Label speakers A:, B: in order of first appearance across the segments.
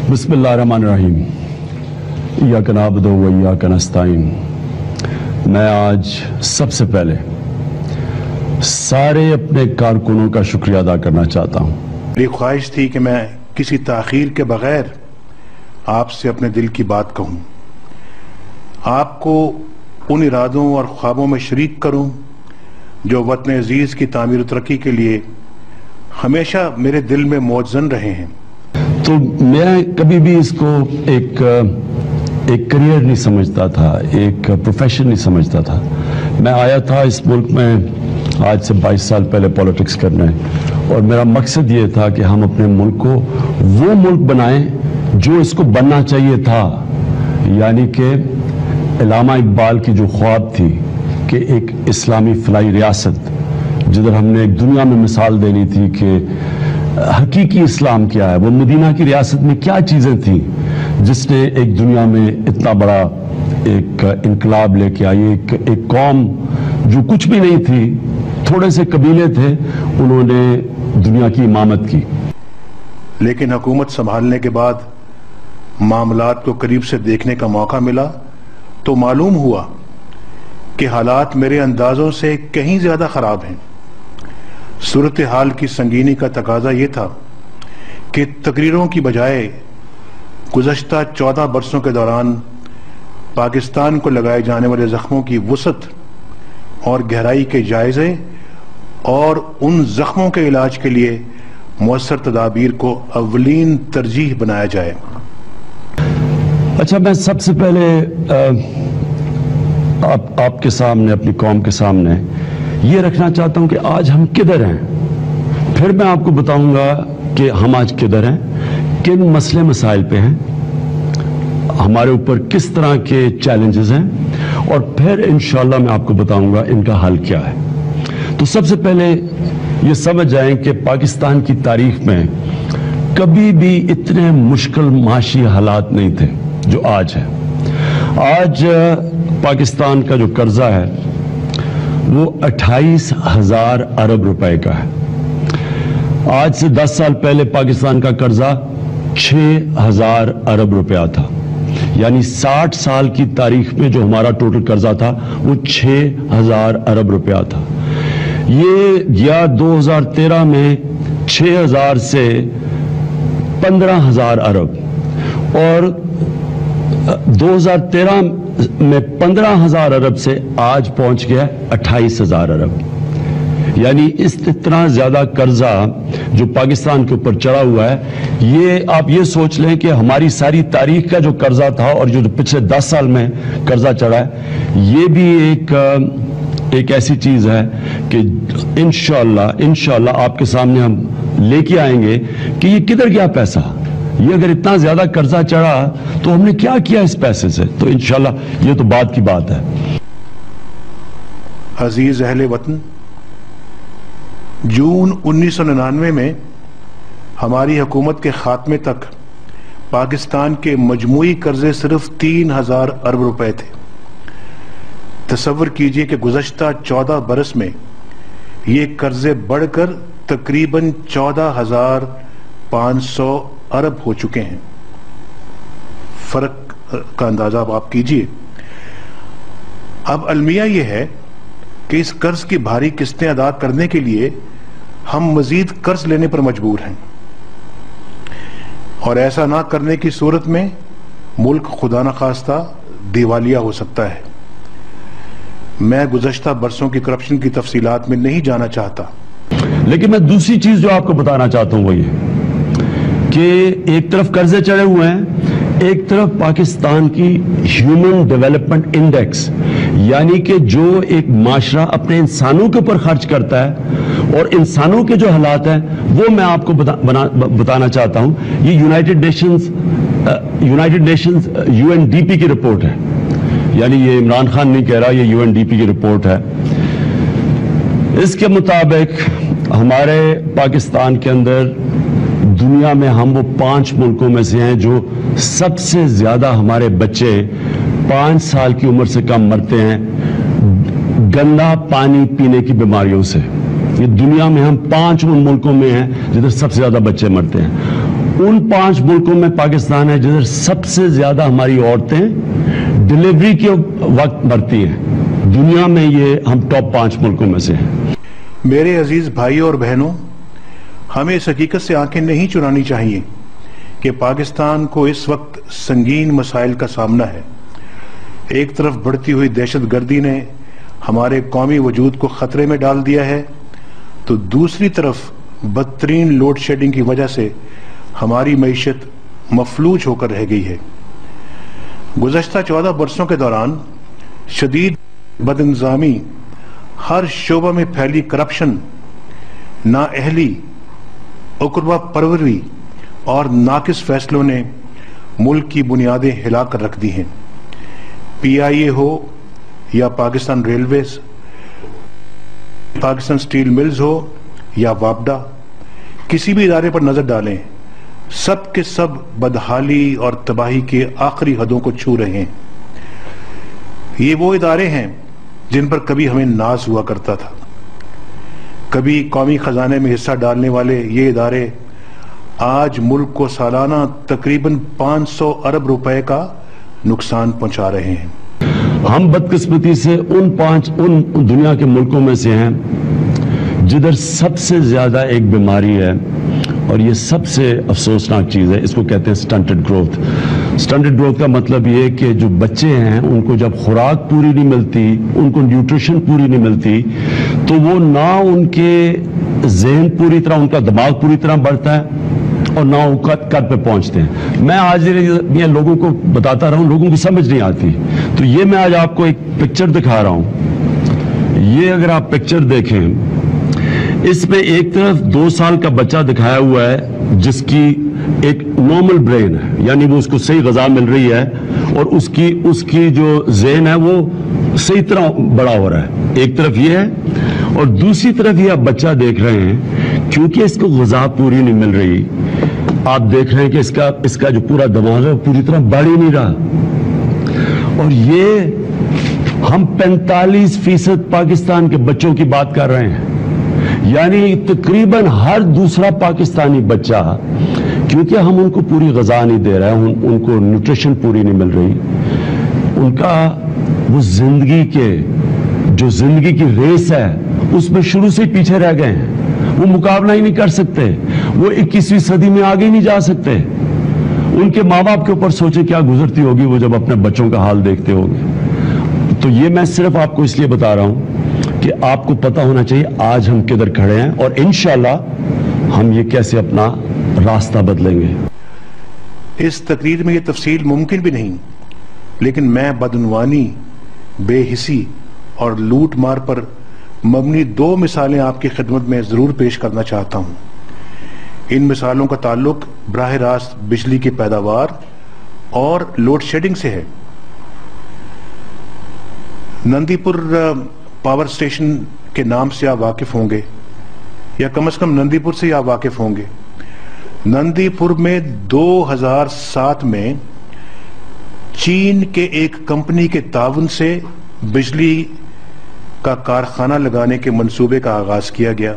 A: बिस्मिल्लाहिर्रहमानिर्रहीम। इय्याका नअबुदु व इय्याका नस्तईन। मैं आज सबसे पहले सारे अपने कारकुनों का शुक्रिया अदा करना चाहता हूँ।
B: मेरी ख्वाहिश थी कि मैं किसी ताख़ीर के बगैर आपसे अपने दिल की बात कहूँ, आपको उन इरादों और ख्वाबों में शरीक करूँ जो वतन अजीज़ की तामीर और तरक्की के लिए हमेशा मेरे दिल में मौजूद रहे हैं।
A: तो मैं कभी भी इसको एक करियर नहीं समझता था, एक प्रोफेशन नहीं समझता था। मैं आया था इस मुल्क में आज से 22 साल पहले पॉलिटिक्स करने, और मेरा मकसद ये था कि हम अपने मुल्क को वो मुल्क बनाएं जो इसको बनना चाहिए था। यानी कि इल्लामा इकबाल की जो ख्वाब थी कि एक इस्लामी फलाई रियासत, जिधर हमने एक दुनिया में मिसाल देनी थी कि हकीकी इस्लाम क्या है, वो मदीना की रियासत में क्या चीज़ें थी जिसने एक दुनिया में इतना बड़ा एक इनकलाब लेके आई। एक कौम जो कुछ भी नहीं थी, थोड़े से कबीले थे, उन्होंने दुनिया की इमामत की।
B: लेकिन हुकूमत संभालने के बाद मामलात को करीब से देखने का मौका मिला तो मालूम हुआ कि हालात मेरे अंदाजों से कहीं ज़्यादा ख़राब हैं। सूरत हाल की संगीनी का तकाजा ये था कि तकरीरों की बजाय गुज़श्ता 14 बरसों के दौरान पाकिस्तान को लगाए जाने वाले ज़ख्मों की वुसअत और गहराई के जायज़े और उन ज़ख्मों के इलाज के लिए मुअस्सर तदाबीर को अव्वलीन तरजीह बनाया जाए।
A: अच्छा, मैं सबसे पहले आपके सामने, अपनी कौम के सामने ये रखना चाहता हूं कि आज हम किधर हैं। फिर मैं आपको बताऊंगा कि हम आज किधर हैं, किन मसले मसाइल पे हैं, हमारे ऊपर किस तरह के चैलेंजेस हैं, और फिर इंशाअल्लाह मैं आपको बताऊंगा इनका हल क्या है। तो सबसे पहले ये समझ जाएं कि पाकिस्तान की तारीख में कभी भी इतने मुश्किल माशी हालात नहीं थे जो आज है। आज पाकिस्तान का जो कर्जा है वो 28,000 अरब रुपए का है। आज से 10 साल पहले पाकिस्तान का कर्जा 6,000 अरब रुपया था। यानी 60 साल की तारीख में जो हमारा टोटल कर्जा था वो 6,000 अरब रुपया था। ये गया 2013 में 6,000 से 15,000 अरब, और 2013 में 15,000 अरब से आज पहुंच गया 28,000 अरब। यानी इतना ज्यादा कर्जा जो पाकिस्तान के ऊपर चढ़ा हुआ है, ये आप ये सोच लें कि हमारी सारी तारीख का जो कर्जा था और जो पिछले 10 साल में कर्जा चढ़ा है, ये भी एक ऐसी चीज है कि इंशाअल्लाह आपके सामने हम लेके आएंगे कि ये किधर गया पैसा। ये अगर इतना ज्यादा कर्जा चढ़ा तो हमने क्या किया इस पैसे से, तो इंशाअल्लाह ये तो बात की बात है।
B: अजीज अहले वतन, जून 1999 में हमारी हुकूमत के खात्मे तक पाकिस्तान के मजमूई कर्जे सिर्फ 3,000 अरब रुपए थे। तसव्वुर कीजिए कि गुज़श्ता 14 बरस में ये कर्जे बढ़कर तकरीबन 14,500 अरब हो चुके हैं। फर्क का अंदाजा आप कीजिए। अब अलमिया यह है कि इस कर्ज की भारी किस्तें अदा करने के लिए हम मजीद कर्ज लेने पर मजबूर हैं, और ऐसा ना करने की सूरत में मुल्क खुदा न खास्ता दिवालिया हो सकता है। मैं गुज़श्ता बरसों की करप्शन की तफसीलात में नहीं जाना चाहता,
A: लेकिन मैं दूसरी चीज जो आपको बताना चाहता हूं वो ये कि एक तरफ कर्जे चढ़े हुए हैं, एक तरफ पाकिस्तान की ह्यूमन डेवलपमेंट इंडेक्स, यानी कि जो एक माशरा अपने इंसानों के ऊपर खर्च करता है और इंसानों के जो हालात हैं वो मैं आपको बताना चाहता हूं। ये यूनाइटेड नेशंस UNDP की रिपोर्ट है। यानी ये इमरान खान नहीं कह रहा, ये UNDP की रिपोर्ट है। इसके मुताबिक हमारे पाकिस्तान के अंदर दुनिया में हम वो 5 मुल्कों में से हैं जो सबसे ज्यादा हमारे बच्चे 5 साल की उम्र से कम मरते हैं गंदा पानी पीने की बीमारियों से। ये दुनिया में हम 5 उन मुल्कों में हैं जिधर सबसे ज्यादा बच्चे मरते हैं। उन 5 मुल्कों में पाकिस्तान है जिधर सबसे ज्यादा हमारी औरतें डिलीवरी के वक्त मरती हैं। दुनिया में ये हम टॉप 5 मुल्कों में से हैं।
B: मेरे अजीज भाइयों और बहनों, हमें इस हकीकत से आंखें नहीं चुरानी चाहिए कि पाकिस्तान को इस वक्त संगीन मसाइल का सामना है। एक तरफ बढ़ती हुई दहशतगर्दी ने हमारे कौमी वजूद को खतरे में डाल दिया है, तो दूसरी तरफ बदतरीन लोड शेडिंग की वजह से हमारी मईशत मफलूज होकर रह गई है। गुज़श्ता 14 बरसों के दौरान शदीद बदइंतज़ामी, हर शोबा में फैली करप्शन, नाअहली, उकरवा परवरी और नाकिस फैसलों ने मुल्क की बुनियादें हिलाकर रख दी हैं। PIA हो या Pakistan railways, Pakistan steel mills हो या वापडा, किसी भी इदारे पर नजर डालें, सब के सब बदहाली और तबाही के आखिरी हदों को छू रहे हैं। ये वो इदारे हैं जिन पर कभी हमें नाज हुआ करता था। कभी कौमी खजाने में हिस्सा डालने वाले ये इदारे आज मुल्क को सालाना तकरीबन 500 अरब रुपए का नुकसान पहुंचा रहे हैं।
A: हम बदकिस्मती से उन दुनिया के मुल्कों में से हैं जिधर सबसे ज्यादा एक बीमारी है, और ये सबसे अफसोसनाक चीज है। इसको कहते हैं स्टंटेड ग्रोथ। स्टंटेड ग्रोथ का मतलब ये कि जो बच्चे हैं उनको जब खुराक पूरी नहीं मिलती, उनको न्यूट्रिशन पूरी नहीं मिलती, तो वो ना उनके ज़हन पूरी तरह, उनका दिमाग पूरी तरह बढ़ता है और ना वो कद पे पहुंचते हैं। मैं आज ये लोगों को बताता रहा हूं, लोगों की समझ नहीं आती। तो ये मैं आज आपको एक पिक्चर दिखा रहा हूं। ये अगर आप पिक्चर देखें, इसमें एक तरफ 2 साल का बच्चा दिखाया हुआ है जिसकी एक नॉर्मल ब्रेन है, यानी वो उसको सही ग़िज़ा मिल रही है और उसकी जो ज़हन है वो सही तरह बड़ा हो रहा है। एक तरफ ये है, और दूसरी तरफ ये आप बच्चा देख रहे हैं, क्योंकि इसको ग़िज़ा पूरी नहीं मिल रही, आप देख रहे हैं कि इसका जो पूरा दिमाग है पूरी तरह बढ़ ही नहीं रहा। और ये हम 45% पाकिस्तान के बच्चों की बात कर रहे हैं, यानी तकरीबन हर दूसरा पाकिस्तानी बच्चा, क्योंकि हम उनको पूरी ग़िज़ा नहीं दे रहे हैं, उनको न्यूट्रिशन पूरी नहीं मिल रही, उनका वो जो जिंदगी की रेस है उसमें शुरू से पीछे रह गए हैं। वो मुकाबला ही नहीं कर सकते, वो 21वीं सदी में आगे नहीं जा सकते। उनके माँ बाप के ऊपर सोचे क्या गुजरती होगी वो जब अपने बच्चों का हाल देखते होंगे। तो ये मैं सिर्फ आपको इसलिए बता रहा हूं कि आपको पता होना चाहिए आज हम किधर खड़े हैं, और इंशाल्लाह हम ये कैसे अपना रास्ता बदलेंगे।
B: इस तकरीर में ये तफसील मुमकिन भी नहीं, लेकिन मैं बदनवानी, बेहिसी और लूट मार पर मबनी 2 मिसालें आपकी खिदमत में जरूर पेश करना चाहता हूं। इन मिसालों का ताल्लुक बराह रास्त बिजली की पैदावार और लोड शेडिंग से है। नंदीपुर पावर स्टेशन के नाम से आप वाकिफ होंगे, या कम से कम नंदीपुर से आप वाकिफ होंगे। नंदीपुर में 2007 में चीन के एक कंपनी के ताउन से बिजली का कारखाना लगाने के मंसूबे का आगाज किया गया।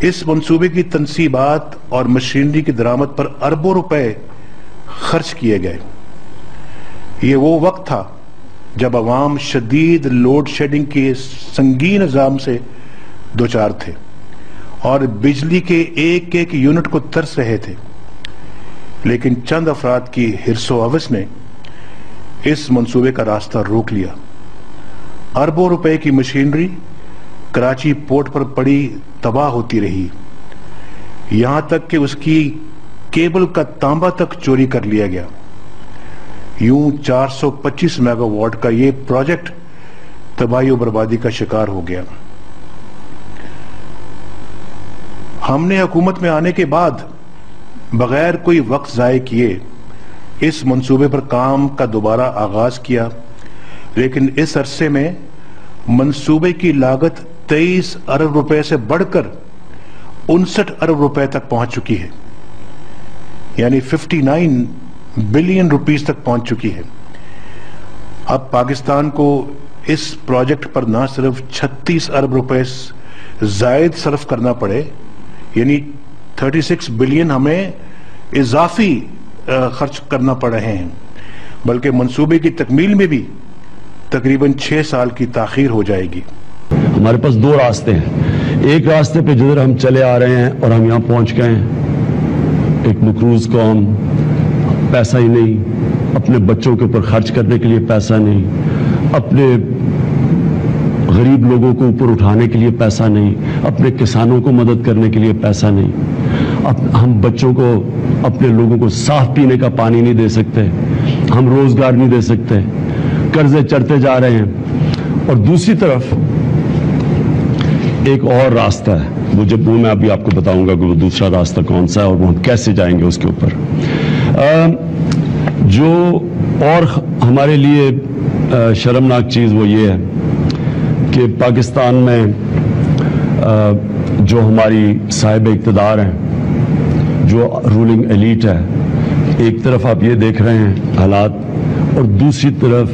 B: इस मंसूबे की तनसीबात और मशीनरी की दरामद पर अरबों रुपए खर्च किए गए। ये वो वक्त था जब अवाम शदीद लोड शेडिंग के संगीन निजाम से दोचार थे और बिजली के एक एक यूनिट को तरस रहे थे, लेकिन चंद अफराद की हिर्सो हवस ने इस मंसूबे का रास्ता रोक लिया। अरबों रुपए की मशीनरी कराची पोर्ट पर पड़ी तबाह होती रही, यहां तक कि उसकी केबल का तांबा तक चोरी कर लिया गया। यूं 425 मेगावाट का ये प्रोजेक्ट तबाही और बर्बादी का शिकार हो गया। हमने हुकूमत में आने के बाद बगैर कोई वक्त ज़ाय किए इस मंसूबे पर काम का दोबारा आगाज किया, लेकिन इस अरसे में मंसूबे की लागत 23 अरब रुपए से बढ़कर 59 अरब रुपए तक पहुंच चुकी है, यानी 59 बिलियन रुपीस तक पहुंच चुकी है। अब पाकिस्तान को इस प्रोजेक्ट पर ना सिर्फ 36 अरब रुपए जायद सर्फ करना पड़े, यानी 36 बिलियन हमें اضافی خرچ کرنا پڑ رہے ہیں، بلکہ منصوبے کی تکمیل میں بھی تقریباً 6 سال کی تاخیر ہو جائے گی۔
A: ہمارے پاس 2 راستے ہیں، ایک راستے پہ جدھر ہم چلے آ رہے ہیں اور ہم یہاں پہنچ گئے ہیں، ایک مقروض قوم، پیسہ ہی نہیں، اپنے بچوں کے اوپر خرچ کرنے کے لیے پیسہ نہیں، اپنے غریب لوگوں کو اوپر اٹھانے کے لیے پیسہ نہیں، اپنے کسانوں کو مدد کرنے کے لیے پیسہ نہیں، ہم بچوں کو، اپنے لوگوں کو صاف پینے کا پانی نہیں دے سکتے، ہم روزگار نہیں دے سکتے، قرضے چڑھتے جا رہے ہیں۔ اور دوسری طرف ایک اور راستہ ہے، وہ میں ابھی آپ کو بتاؤں گا کہ وہ دوسرا راستہ کون سا ہے اور وہ ہم کیسے جائیں گے اس کے اوپر۔ جو اور ہمارے لیے شرمناک چیز وہ یہ ہے کہ پاکستان میں جو ہماری صاحب اقتدار ہیں، جو رولنگ ایلیٹ ہے، ایک طرف آپ یہ دیکھ رہے ہیں حالات، اور دوسری طرف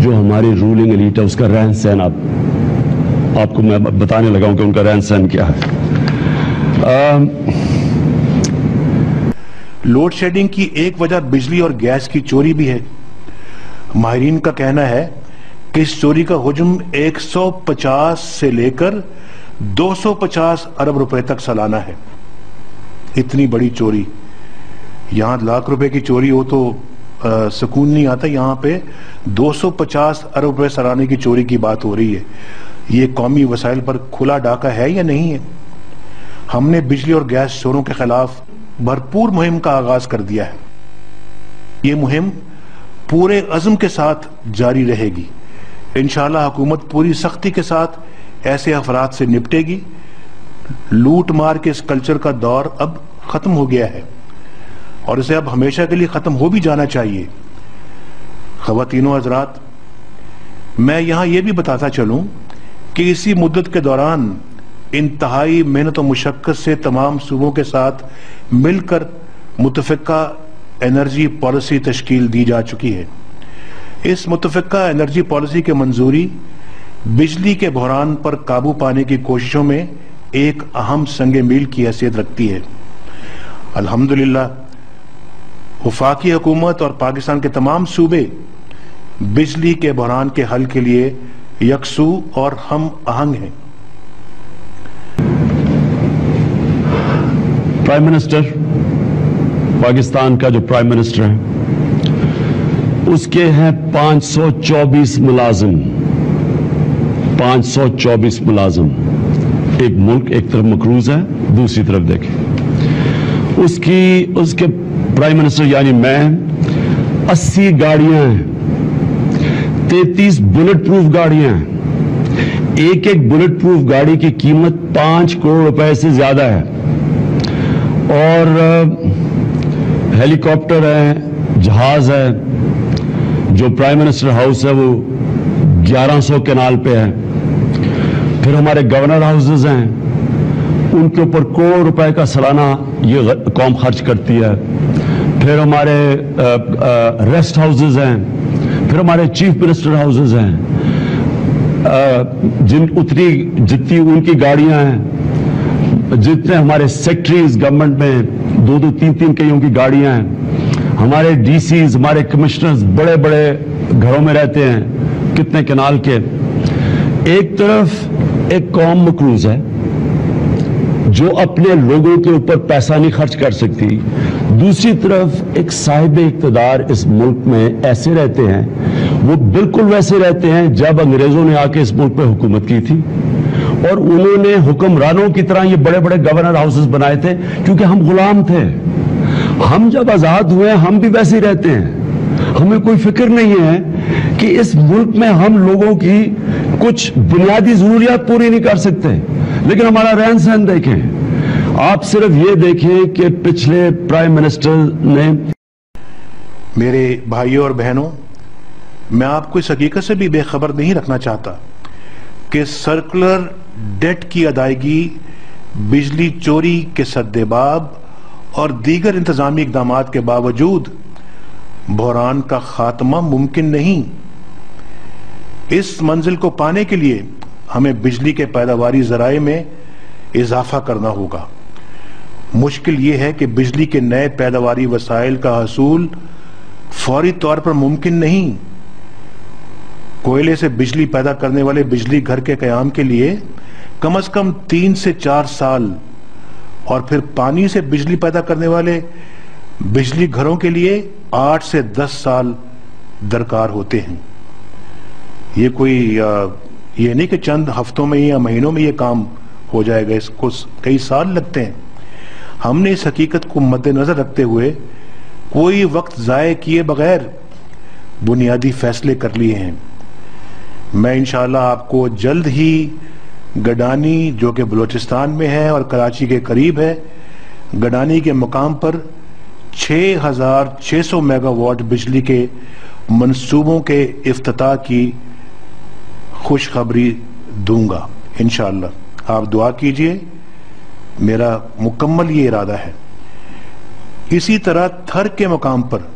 A: جو ہماری رولنگ ایلیٹ ہے اس کا رہن سہن آپ کو میں بتانے لگا ہوں کہ ان کا رہن سہن کیا ہے۔
B: لوڈ شیڈنگ کی ایک وجہ بجلی اور گیس کی چوری بھی ہے۔ ماہرین کا کہنا ہے کہ اس چوری کا حجم 150 سے لے کر 250 ارب روپے تک سالانہ ہے۔ اتنی بڑی چوری، یہاں لاکھ روپے کی چوری ہو تو سکون نہیں آتا، یہاں پہ 250 ارب روپے سالانہ کی چوری کی بات ہو رہی ہے۔ یہ قومی وسائل پر کھلا ڈاکہ ہے یا نہیں ہے؟ ہم نے بجلی اور گیس چوروں کے خلاف بھرپور مہم کا آغاز کر دیا ہے۔ یہ مہم پورے عزم کے ساتھ جاری رہے گی۔ انشاءاللہ حکومت پوری سختی کے ساتھ ایسے افراد سے نپٹے گی۔ لوٹ مار کے اس کلچر کا دور اب ختم ہو گیا ہے اور اسے اب ہمیشہ کے لیے ختم ہو بھی جانا چاہیے۔ خواتین و حضرات، میں یہاں یہ بھی بتاتا چلوں کہ اسی مدت کے دوران انتہائی محنت و مشقت سے تمام صوبوں کے ساتھ مل کر متفقہ انرجی پالیسی تشکیل دی جا چکی ہے۔ اس متفقہ انرجی پالیسی کی منظوری بجلی کے بحران پر قابو پانے کی کوششوں میں ایک اہم سنگ میل کی حیثیت رکھتی ہے۔ الحمدللہ وفاقی حکومت اور پاکستان کے تمام صوبے بجلی کے بحران کے حل کے لیے یکسو اور ہم آہنگ ہیں۔
A: پرائم منسٹر پاکستان کا جو پرائم منسٹر ہے اس کے ہیں 524 ملازم، 524 ملازم۔ ایک ملک ایک طرف مقروض ہے، دوسری طرف دیکھیں اس کے پرائم منسٹر یعنی میں 80 گاڑیاں ہیں، 33 بلٹ پروف گاڑیاں ہیں۔ ایک بلٹ پروف گاڑی کی قیمت 5 کروڑ روپے سے زیادہ ہے، اور ہیلی کاپٹر ہے، جہاز ہے۔ جو پرائم منسٹر ہاؤس ہے وہ 1100 کنال پہ ہے۔ پھر ہمارے گورنر ہاؤسز ہیں، ان کے اوپر کروڑ روپے کا سالانہ یہ قوم خرچ کرتی ہے۔ پھر ہمارے ریسٹ ہاؤسز ہیں، پھر ہمارے چیف منسٹر ہاؤسز ہیں، جتنی ان کی گاڑیاں ہیں، جتنے ہمارے سیکٹریز گورنمنٹ میں 2-2 3-3 کئیوں کی گاڑیاں ہیں، ہمارے ڈی سیز، ہمارے کمشنرز بڑے بڑے گھروں میں رہتے ہیں، کتنے کنال کے۔ ایک طرف ایک قوم مقروض ہے جو اپنے لوگوں کے اوپر پیسہ نہیں خرچ کر سکتی، دوسری طرف ایک صاحب اقتدار اس ملک میں ایسے رہتے ہیں، وہ بالکل ویسے رہتے ہیں جب انگریزوں نے آ کے اس ملک پہ حکومت کی تھی، اور انہوں نے حکمرانوں کی طرح یہ بڑے بڑے گورنر ہاؤسز بنائے تھے کیونکہ ہم غلام تھے۔ ہم جب آزاد ہوئے ہم بھی ویسے ہی رہتے ہیں، ہمیں کوئی فکر نہیں ہے کہ اس ملک میں ہم لوگوں کی کچھ بنیادی ضروریات پوری نہیں کر سکتے، لیکن ہمارا رہن سہن دیکھیں۔ آپ صرف یہ دیکھیں کہ پچھلے پرائم منسٹر نے،
B: میرے بھائیوں اور بہنوں، میں آپ کو اس حقیقت سے بھی بے خبر نہیں رکھنا چاہتا کہ سرکولر ڈیٹ کی ادائیگی، بجلی چوری کے سدباب اور دیگر انتظامی اقدامات کے باوجود بحران کا خاتمہ ممکن نہیں۔ اس منزل کو پانے کے لیے ہمیں بجلی کے پیداواری ذرائع میں اضافہ کرنا ہوگا۔ मुश्किल ये है कि बिजली के नए पैदावारी वसाइल का हसूल फौरी तौर पर मुमकिन नहीं। कोयले से बिजली पैदा करने वाले बिजली घर के क़याम के लिए कम से कम 3 से 4 साल, और फिर पानी से बिजली पैदा करने वाले बिजली घरों के लिए 8 से 10 साल दरकार होते हैं। ये नहीं कि चंद हफ्तों में या महीनों में ये काम हो जाएगा, इसको कई साल लगते हैं। हमने इस हकीकत को मद्देनजर रखते हुए कोई वक्त ज़ाय किए बगैर बुनियादी फैसले कर लिए हैं। मैं इंशाअल्लाह आपको जल्द ही गडानी, जो कि बलूचिस्तान में है और कराची के करीब है, गडानी के मुकाम पर 6600 मेगावाट बिजली के मंसूबों के इफ्तिताह की खुशखबरी दूंगा इंशाअल्लाह। आप दुआ कीजिए, मेरा मुकम्मल ये इरादा है। इसी तरह थर के मुकाम पर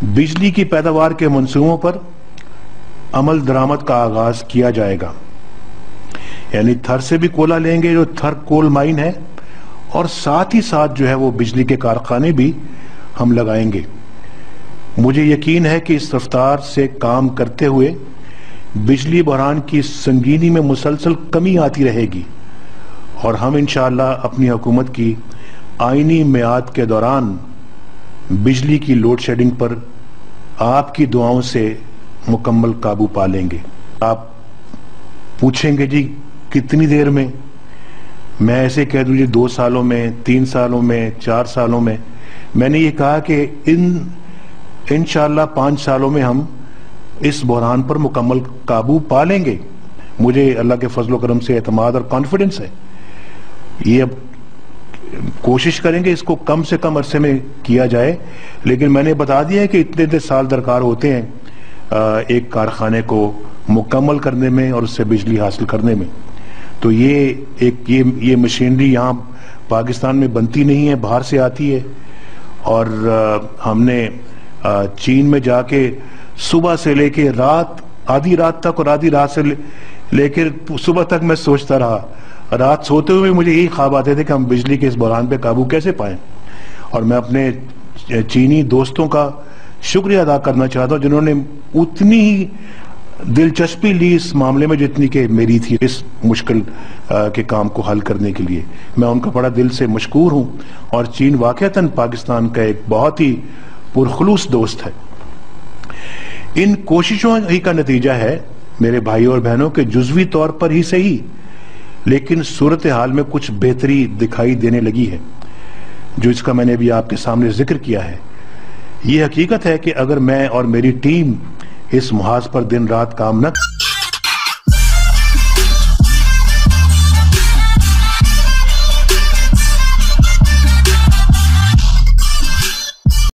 B: बिजली की पैदावार के मंसूबों पर अमल दरामद का आगाज किया जाएगा। यानी थर से भी कोयला लेंगे, जो थर कोल माइन है, और साथ ही साथ जो है वो बिजली के कारखाने भी हम लगाएंगे। मुझे यकीन है कि इस रफ्तार से काम करते हुए बिजली बहरान की संगीनी में मुसलसल कमी आती रहेगी, और हम इंशाअल्लाह अपनी हुकूमत की आईनी मियाद के दौरान बिजली की लोड शेडिंग पर आपकी दुआओं से मुकम्मल काबू पा लेंगे। आप पूछेंगे जी कितनी देर में? मैं ऐसे कह दूं जी 2 सालों में, 3 सालों में, 4 सालों में। मैंने ये कहा कि इंशाअल्लाह 5 सालों में हम इस बहरान पर मुकम्मल काबू पा लेंगे। मुझे अल्लाह के फजल करम से एतमाद और कॉन्फिडेंस है। ये अब कोशिश करेंगे इसको कम से कम अरसे में किया जाए, लेकिन मैंने बता दिया है कि इतने साल दरकार होते हैं एक कारखाने को मुकम्मल करने में और उससे बिजली हासिल करने में। तो ये मशीनरी यहाँ पाकिस्तान में बनती नहीं है, बाहर से आती है। और हमने चीन में जाके सुबह से लेके आधी रात तक और आधी रात से लेकर सुबह तक मैं सोचता रहा। रात सोते हुए मुझे यही ख्वाब आते थे कि हम बिजली के इस बहरान पे काबू कैसे पाएं। और मैं अपने चीनी दोस्तों का शुक्रिया अदा करना चाहता हूं जिन्होंने उतनी ही दिलचस्पी ली इस मामले में जितनी कि मेरी थी इस मुश्किल के काम को हल करने के लिए। मैं उनका बड़ा दिल से मशकूर हूं, और चीन वाकईतन पाकिस्तान का एक बहुत ही पुरखलूस दोस्त है। इन कोशिशों ही का नतीजा है मेरे भाइयों और बहनों के जुज़वी तौर पर ही सही, लेकिन सूरत हाल में कुछ बेहतरी दिखाई देने लगी है, जो इसका मैंने अभी आपके सामने जिक्र किया है। ये हकीकत है कि अगर मैं और मेरी टीम इस मुहाज पर दिन रात काम न